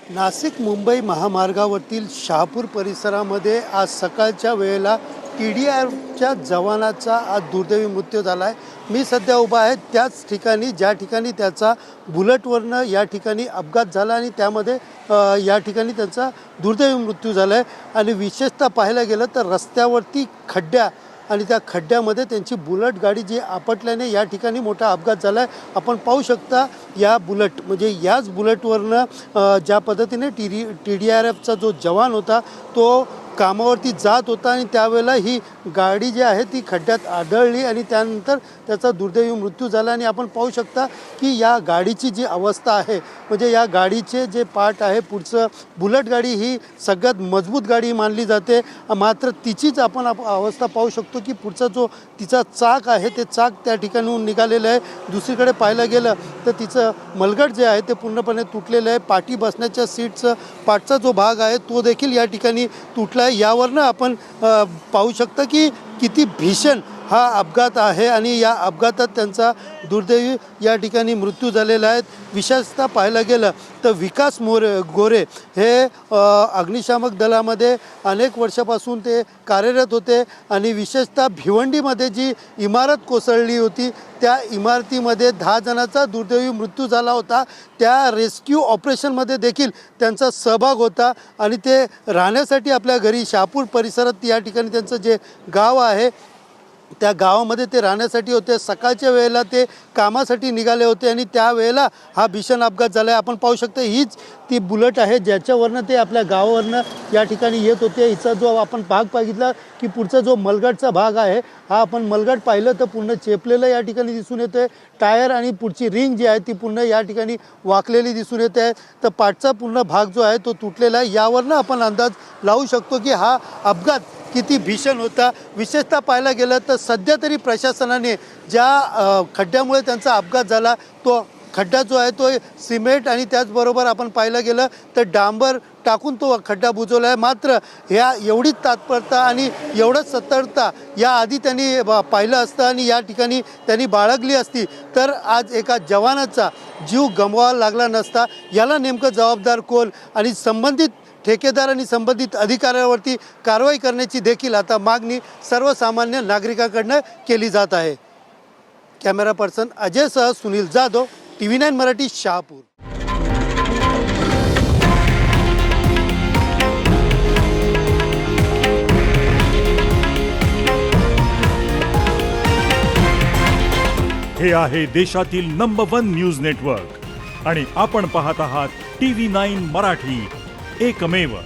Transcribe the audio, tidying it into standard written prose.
नाशिक मुंबई महामार्गावरील शहापूर परिसरामध्ये आज सकाळच्या वेळेला TDRच्या जवानाचा आज दुर्दैवी मृत्यू झाला आहे। मी सध्या उभा आहे त्याच ठिकाणी ज्या ठिकाणी त्याचा बुलेटवरनं या ठिकाणी अपघात झाला आणि त्यामध्ये या ठिकाणी त्यांचा दुर्दैवी मृत्यू झाला आहे। आणि विशेषतः पाहायला गेलं तर रस्त्यावरती खड्ड्या आणि त्या खड्ड्यामध्ये त्यांची बुलेट गाडी जी आपटल्याने या ठिकाणी मोठा अपघात झाला आहे। आपण पाहू शकता या बुलेट म्हणजे याच बुलेटवरनं ज्या पद्धतीने TDRFचा जो जवान होता तो कामावरती जात होता आणि त्यावेळेला ही गाडी जी आहे ती खड्ड्यात आदळली आणि त्यानंतर त्याचा दुर्दैवी मृत्यू झाला। आणि आपण पाहू शकता की या गाडीची जी अवस्था आहे म्हणजे या गाडीचे जे पार्ट आहे पुढचं बुलेट गाडी ही सगळ्यात मजबूत गाडी मानली जाते, मात्र तिचीच आपण अवस्था पाहू शकतो की पुढचा जो तिचा चाक आहे ते चाक त्या ठिकाणून निघालेलं आहे। दुसरीकडे पाहायला गेलं तर तिचं मलगट जे आहे ते पूर्णपणे तुटलेलं आहे। पाठी बसण्याच्या सीटचं पाठचा जो भाग आहे तो देखील या ठिकाणी तुटला आहे। यावरनं आपण पाहू शकता की किती भीषण हा अपघात आहे आणि या अपघातात त्यांचा दुर्दैवी या ठिकाणी मृत्यू झालेला आहे। विशेषतः पाहायला गेलं तर विकास गोरे हे अग्निशामक दलामध्ये अनेक वर्षापासून ते कार्यरत होते आणि विशेषतः भिवंडीमध्ये जी इमारत कोसळली होती त्या इमारतीमध्ये 10 जणांचा दुर्दैवी मृत्यू झाला होता। त्या रेस्क्यू ऑपरेशनमध्ये देखील त्यांचा सहभाग होता आणि ते राहण्यासाठी आपल्या घरी शहापूर परिसरात या ठिकाणी त्यांचं जे गाव आहे त्या गावामध्ये ते राहण्यासाठी होते। सकाळच्या वेळेला ते कामासाठी निघाले होते आणि त्यावेळेला हा भीषण अपघात झाला आहे। आपण पाहू शकतो हीच ती बुलेट आहे ज्याच्यावरनं ते आपल्या गावावरनं या ठिकाणी येत होते। हिचा जो आपण भाग बघितला की पुढचा जो मलगटचा भाग आहे हा आपण मलगट पाहिलं तर पूर्ण चेपलेलं या ठिकाणी दिसून येते। टायर आणि पुढची रिंग जी आहे ती पूर्ण या ठिकाणी वाकलेली दिसून येते आहे। तर पाठचा पूर्ण भाग जो आहे तो तुटलेला आहे। यावरनं आपण अंदाज लावू शकतो की हा अपघात किती भीषण होता। विशेषतः पाहायला गेलं तर सध्या तरी प्रशासनाने ज्या खड्ड्यामुळे त्यांचा अपघात झाला तो खड्डा जो आहे तो सिमेंट आणि त्याचबरोबर आपण पाहायला गेलं तर डांबर टाकून तो खड्डा बुजवला आहे। मात्र ह्या एवढीच तत्परता आणि एवढंच सतर्कता याआधी त्यांनी पाहिलं असतं आणि या ठिकाणी त्यांनी बाळगली असती तर आज एका जवानाचा जीव गमवावा लागला नसता। याला नेमकं जबाबदार कोण आणि संबंधित ठेकेदार आणि संबंधित अधिकाऱ्यांवरती कारवाई करण्याची देखील आता मागणी सर्वसामान्य नागरिकांकडून केली जात आहे। कॅमेरा पर्सन अजयसह सुनील जाधव, TV9 मराठी, शहापूर। हे आहे देशातील नंबर 1 न्यूज नेटवर्क आणि आपण पाहत आहात TV9 मराठी, एकमेव।